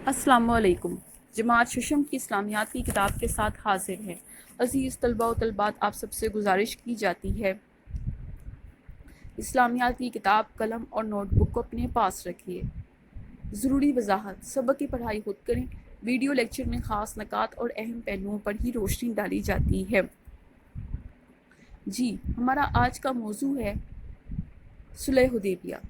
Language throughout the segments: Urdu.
السلام علیکم۔ جماعت ششم کی اسلامیات کی کتاب کے ساتھ حاضر ہے۔ عزیز طلباء و طالبات، آپ سب سے گزارش کی جاتی ہے اسلامیات کی کتاب، قلم اور نوٹ بک کو اپنے پاس رکھیے۔ ضروری وضاحت: سبق کی پڑھائی خود کریں۔ ویڈیو لیکچر میں خاص نکات اور اہم پہلوؤں پر ہی روشنی ڈالی جاتی ہے۔ جی، ہمارا آج کا موضوع ہے صلح حدیبیہ۔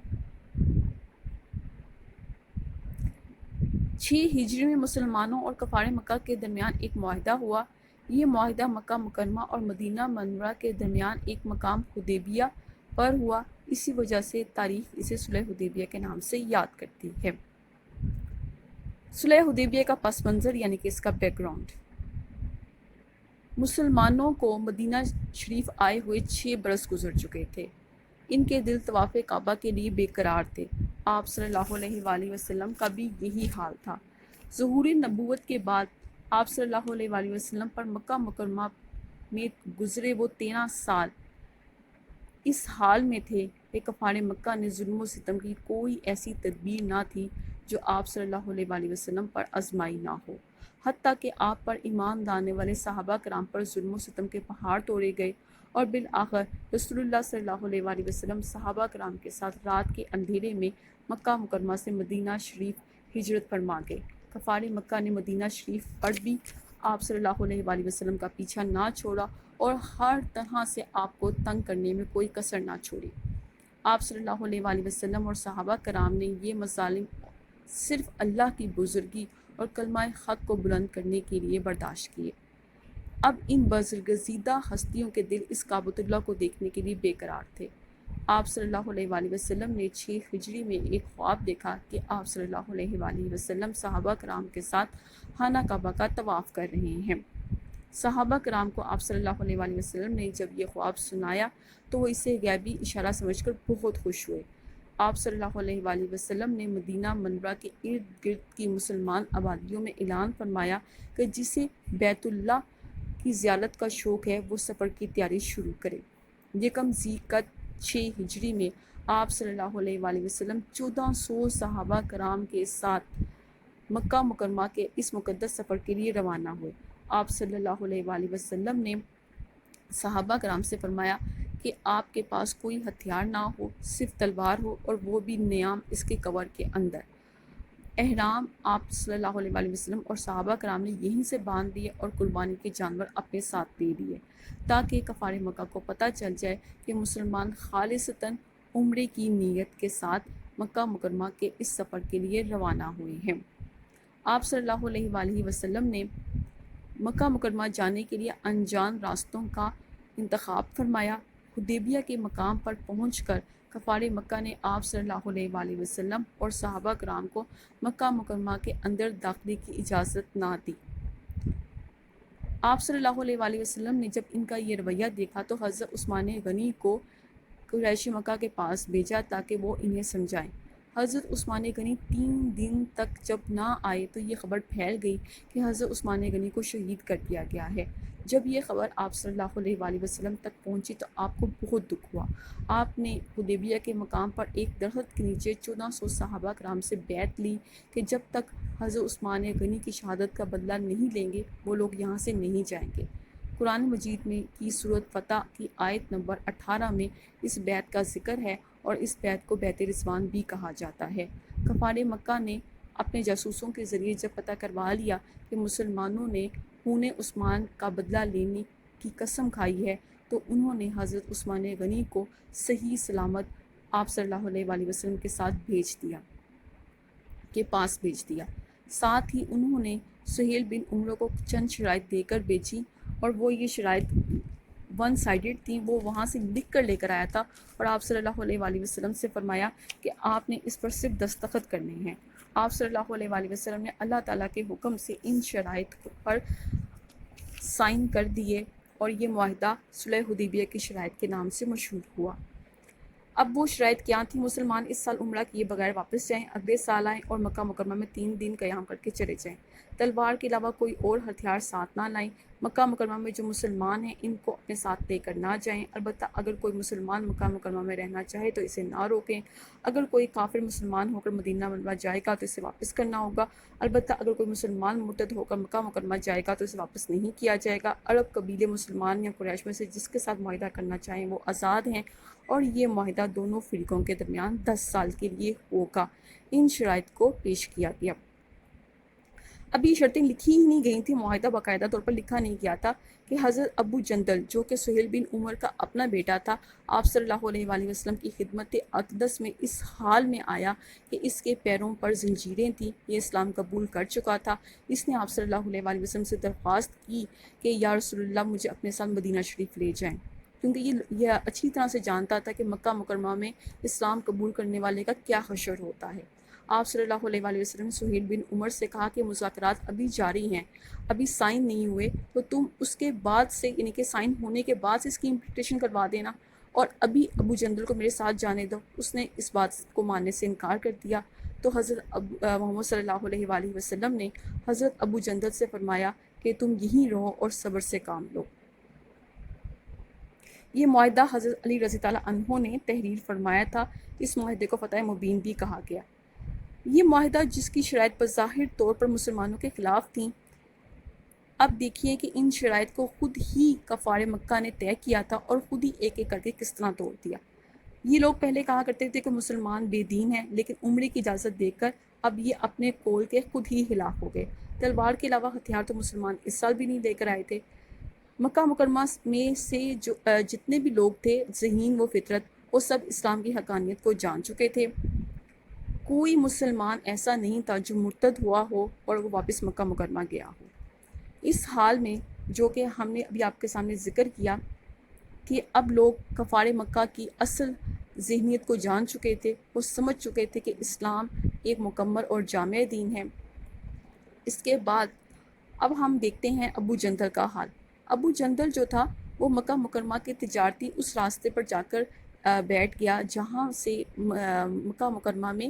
6 ہجری میں مسلمانوں اور کفار مکہ کے درمیان ایک معاہدہ ہوا۔ یہ معاہدہ مکہ مکرمہ اور مدینہ منورہ کے درمیان ایک مقام حدیبیہ پر ہوا۔ اسی وجہ سے تاریخ اسے صلح حدیبیہ کے نام سے یاد کرتی ہے۔ صلح حدیبیہ کا پس منظر یعنی کہ اس کا بیک گراؤنڈ: مسلمانوں کو مدینہ شریف آئے ہوئے 6 برس گزر چکے تھے۔ ان کے دل طواف کعبہ کے لیے بے قرار تھے۔ آپ صلی اللہ علیہ وآلہ وسلم کا بھی یہی حال تھا۔ ظہور نبوت کے بعد آپ صلی اللہ علیہ وآلہ وسلم پر مکہ مکرمہ میں گزرے وہ 13 سال اس حال میں تھے کہ کفار مکہ نے ظلم و ستم کی کوئی ایسی تدبیر نہ تھی جو آپ صلی اللہ علیہ وآلہ وسلم پر آزمائی نہ ہو۔ حتیٰ کہ آپ پر ایمان لانے والے صحابہ کرام پر ظلم و ستم کے پہاڑ توڑے گئے اور بالآخر رسول اللہ صلی اللہ علیہ وآلہ وسلم صحابہ کرام کے ساتھ رات کے اندھیرے میں مکہ مکرمہ سے مدینہ شریف ہجرت فرما گئے۔ کفار مکہ نے مدینہ شریف پر بھی آپ صلی اللہ علیہ وآلہ وسلم کا پیچھا نہ چھوڑا اور ہر طرح سے آپ کو تنگ کرنے میں کوئی کسر نہ چھوڑی۔ آپ صلی اللہ علیہ وآلہ وسلم اور صحابہ کرام نے یہ مظالم صرف اللہ کی بزرگی اور کلمہ حق کو بلند کرنے کے لیے برداشت کیے۔ اب ان برگزیدہ ہستیوں کے دل اس کعبۃ اللہ کو دیکھنے کے لیے بے قرار تھے۔ آپ صلی اللہ علیہ وآلہ وسلم نے 6 ہجری میں ایک خواب دیکھا کہ آپ صلی اللہ علیہ وآلہ وسلم صحابہ کرام کے ساتھ خانہ کعبہ کا طواف کر رہے ہیں۔ صحابہ کرام کو آپ صلی اللہ علیہ وآلہ وسلم نے جب یہ خواب سنایا تو وہ اسے غیبی اشارہ سمجھ کر بہت خوش ہوئے۔ آپ صلی اللہ علیہ وآلہ وسلم نے مدینہ منورہ کے ارد گرد کی مسلمان آبادیوں میں اعلان فرمایا کہ جسے بیت اللہ کی زیارت کا شوق ہے وہ سفر کی تیاری شروع کرے۔ یکم ذی القعدہ 6 ہجری میں آپ صلی اللہ علیہ وآلہ وسلم 1400 صحابہ کرام کے ساتھ مکہ مکرمہ کے اس مقدس سفر کے لیے روانہ ہوئے۔ آپ صلی اللہ علیہ وآلہ وسلم نے صحابہ کرام سے فرمایا کہ آپ کے پاس کوئی ہتھیار نہ ہو، صرف تلوار ہو اور وہ بھی نیام اس کے کور کے اندر۔ احرام آپ صلی اللہ علیہ وآلہ وسلم اور صحابہ کرام نے یہیں سے باندھ دیے اور قربانی کے جانور اپنے ساتھ لے لیے تاکہ کفار مکہ کو پتہ چل جائے کہ مسلمان خالصتاً عمرے کی نیت کے ساتھ مکہ مکرمہ کے اس سفر کے لیے روانہ ہوئے ہیں۔ آپ صلی اللہ علیہ وآلہ وسلم نے مکہ مکرمہ جانے کے لیے انجان راستوں کا انتخاب فرمایا۔ حدیبیہ کے مقام پر پہنچ کر کفار مکہ نے آپ صلی اللہ علیہ وآلہ وسلم اور صحابہ کرام کو مکہ مکرمہ کے اندر داخلے کی اجازت نہ دی۔ آپ صلی اللہ علیہ وآلہ وسلم نے جب ان کا یہ رویہ دیکھا تو حضرت عثمان غنی کو قریش مکہ کے پاس بھیجا تاکہ وہ انہیں سمجھائیں۔ حضرت عثمان غنی 3 دن تک جب نہ آئے تو یہ خبر پھیل گئی کہ حضرت عثمان غنی کو شہید کر دیا گیا ہے۔ جب یہ خبر آپ صلی اللہ علیہ وآلہ وسلم تک پہنچی تو آپ کو بہت دکھ ہوا۔ آپ نے حدیبیہ کے مقام پر ایک درخت کے نیچے 1400 صحابہ کرام سے بیعت لی کہ جب تک حضرت عثمان غنی کی شہادت کا بدلہ نہیں لیں گے وہ لوگ یہاں سے نہیں جائیں گے۔ قرآن مجید میں کی سورۃ فتح کی آیت نمبر 18 میں اس بیعت کا ذکر ہے اور اس بیعت کو بیعت رضوان بھی کہا جاتا ہے۔ کفار مکہ نے اپنے جاسوسوں کے ذریعے جب پتہ کروا لیا کہ مسلمانوں نے خون عثمان کا بدلہ لینے کی قسم کھائی ہے تو انہوں نے حضرت عثمان غنی کو صحیح سلامت آپ صلی اللہ علیہ وآلہ وسلم کے پاس بھیج دیا۔ ساتھ ہی انہوں نے سہیل بن عمرو کو چند شرائط دے کر بھیجی اور وہ یہ شرائط 1 سائیڈڈ تھیں۔ وہ وہاں سے لکھ کر لے کر آیا تھا اور آپ صلی اللہ علیہ وآلہ وسلم سے فرمایا کہ آپ نے اس پر صرف دستخط کرنے ہیں۔ آپ صلی اللہ علیہ وآلہ وسلم نے اللہ تعالیٰ کے حکم سے ان شرائط پر سائن کر دیے اور یہ معاہدہ صلح حدیبیہ کی شرائط کے نام سے مشہور ہوا۔ اب وہ شرائط کیا تھیں؟ مسلمان اس سال عمرہ کیے بغیر واپس جائیں، اگلے سال آئیں اور مکہ مکرمہ میں 3 دن قیام کر کے چلے جائیں۔ تلوار کے علاوہ کوئی اور ہتھیار ساتھ نہ لائیں۔ مکہ مکرمہ میں جو مسلمان ہیں ان کو اپنے ساتھ لے کر نہ جائیں، البتہ اگر کوئی مسلمان مکہ مکرمہ میں رہنا چاہے تو اسے نہ روکیں۔ اگر کوئی کافر مسلمان ہو کر مدینہ منورہ جائے گا تو اسے واپس کرنا ہوگا، البتہ اگر کوئی مسلمان مرتد ہو کر مکہ مکرمہ جائے گا تو اسے واپس نہیں کیا جائے گا۔ عرب قبیلے مسلمان یا قریش میں سے جس کے ساتھ معاہدہ کرنا چاہیں وہ آزاد ہیں، اور یہ معاہدہ دونوں فریقوں کے درمیان 10 سال کے لیے ہوگا۔ ان شرائط کو پیش کیا گیا۔ ابھی شرطیں لکھی ہی نہیں گئی تھیں، معاہدہ باقاعدہ طور پر لکھا نہیں گیا تھا کہ حضرت ابو جندل جو کہ سہیل بن عمر کا اپنا بیٹا تھا، آپ صلی اللہ علیہ وآلہ وسلم کی خدمت اقدس میں اس حال میں آیا کہ اس کے پیروں پر زنجیریں تھیں، یہ اسلام قبول کر چکا تھا۔ اس نے آپ صلی اللہ علیہ وآلہ وسلم سے درخواست کی کہ یا رسول اللہ مجھے اپنے ساتھ مدینہ شریف لے جائیں، کیونکہ یہ اچھی طرح سے جانتا تھا کہ مکہ مکرمہ میں اسلام قبول کرنے والے کا کیا حشر ہوتا ہے۔ آپ صلی اللہ علیہ وآلہ وسلم نے سہیل بن عمر سے کہا کہ مذاکرات ابھی جاری ہیں، ابھی سائن نہیں ہوئے، تو تم اس کے بعد سے یعنی کہ سائن ہونے کے بعد سے اس کی امپلیٹیشن کروا دینا، اور ابھی ابو جندل کو میرے ساتھ جانے دو۔ اس نے اس بات کو ماننے سے انکار کر دیا، تو حضرت محمد صلی اللہ علیہ وآلہ وسلم نے حضرت ابو جندل سے فرمایا کہ تم یہیں رہو اور صبر سے کام لو۔ یہ معاہدہ حضرت علی رضی اللہ عنہ نے تحریر فرمایا تھا۔ اس معاہدے کو فتح مبین بھی کہا گیا۔ یہ معاہدہ جس کی شرائط بظاہر طور پر مسلمانوں کے خلاف تھیں، اب دیکھیے کہ ان شرائط کو خود ہی کفار مکہ نے طے کیا تھا اور خود ہی ایک ایک کر کے کس طرح توڑ دیا۔ یہ لوگ پہلے کہا کرتے تھے کہ مسلمان بے دین ہیں، لیکن عمرے کی اجازت دے کر اب یہ اپنے قول کے خود ہی خلاف ہو گئے۔ تلوار کے علاوہ ہتھیار تو مسلمان اس سال بھی نہیں لے کر آئے تھے۔ مکہ مکرمہ میں سے جتنے بھی لوگ تھے ذہین و فطرت، وہ سب اسلام کی حقانیت کو جان چکے تھے۔ کوئی مسلمان ایسا نہیں تھا جو مرتد ہوا ہو اور وہ واپس مکہ مکرمہ گیا ہو۔ اس حال میں جو کہ ہم نے ابھی آپ کے سامنے ذکر کیا کہ اب لوگ کفار مکہ کی اصل ذہنیت کو جان چکے تھے، وہ سمجھ چکے تھے کہ اسلام ایک مکمل اور جامع دین ہے۔ اس کے بعد اب ہم دیکھتے ہیں ابو جندل کا حال۔ ابو جندل جو تھا وہ مکہ مکرمہ کے تجارتی اس راستے پر جا کر بیٹھ گیا جہاں سے مکہ مکرمہ میں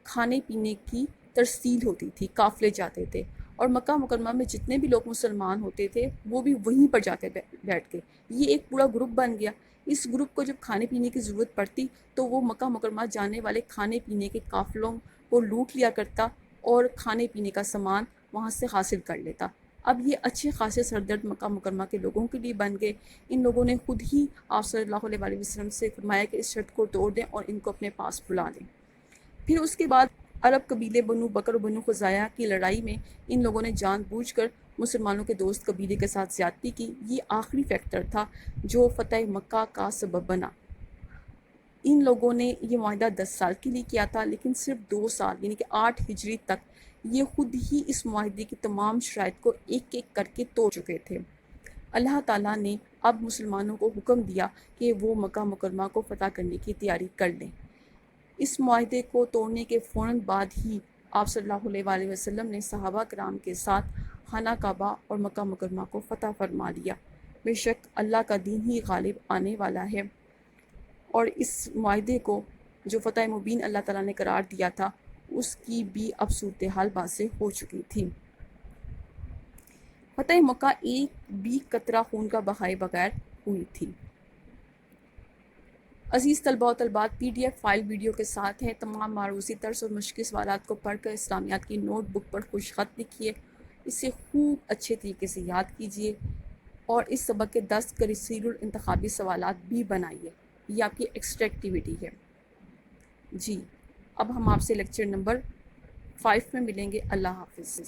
کھانے پینے کی ترسیل ہوتی تھی، قافلے جاتے تھے، اور مکہ مکرمہ میں جتنے بھی لوگ مسلمان ہوتے تھے وہ بھی وہیں پر جاتے بیٹھ کے یہ ایک پورا گروپ بن گیا۔ اس گروپ کو جب کھانے پینے کی ضرورت پڑتی تو وہ مکہ مکرمہ جانے والے کھانے پینے کے قافلوں کو لوٹ لیا کرتا اور کھانے پینے کا سامان وہاں سے حاصل کر لیتا۔ اب یہ اچھے خاصے سردرد مکہ مکرمہ کے لوگوں کے لیے بن گئے۔ ان لوگوں نے خود ہی آپ صلی اللہ علیہ وآلہ وسلم سے فرمایا کہ اس شرط کو توڑ دیں اور ان کو اپنے پاس بلا لیں۔ پھر اس کے بعد عرب قبیلے بنو بکر و بنو خزاعہ کی لڑائی میں ان لوگوں نے جان بوجھ کر مسلمانوں کے دوست قبیلے کے ساتھ زیادتی کی۔ یہ آخری فیکٹر تھا جو فتح مکہ کا سبب بنا۔ ان لوگوں نے یہ معاہدہ 10 سال کے لیے کیا تھا، لیکن صرف 2 سال یعنی کہ 8 ہجری تک یہ خود ہی اس معاہدے کی تمام شرائط کو ایک ایک کر کے توڑ چکے تھے۔ اللہ تعالیٰ نے اب مسلمانوں کو حکم دیا کہ وہ مکہ مکرمہ کو فتح کرنے کی تیاری کر لیں۔ اس معاہدے کو توڑنے کے فوراً بعد ہی آپ صلی اللہ علیہ وآلہ وسلم نے صحابہ کرام کے ساتھ خانہ کعبہ اور مکہ مکرمہ کو فتح فرما لیا۔ بے شک اللہ کا دین ہی غالب آنے والا ہے، اور اس معاہدے کو جو فتح مبین اللہ تعالیٰ نے قرار دیا تھا اس کی بھی اب صورتحال واضح ہو چکی تھی۔ فتح مکہ ایک بھی قطرہ خون کا بہائے بغیر ہوئی تھی۔ عزیز طلباء و طالبات، PDF فائل ویڈیو کے ساتھ ہے۔ تمام معروضی طرز اور مشقی سوالات کو پڑھ کر اسلامیات کی نوٹ بک پر خوش خط لکھیے، اسے خوب اچھے طریقے سے یاد کیجیے، اور اس سبق کے 10 کثیر الانتخابی سوالات بھی بنائیے۔ یہ آپ کی ایکسٹرا ایکٹیویٹی ہے۔ جی اب ہم آپ سے لیکچر نمبر 5 میں ملیں گے۔ اللہ حافظ۔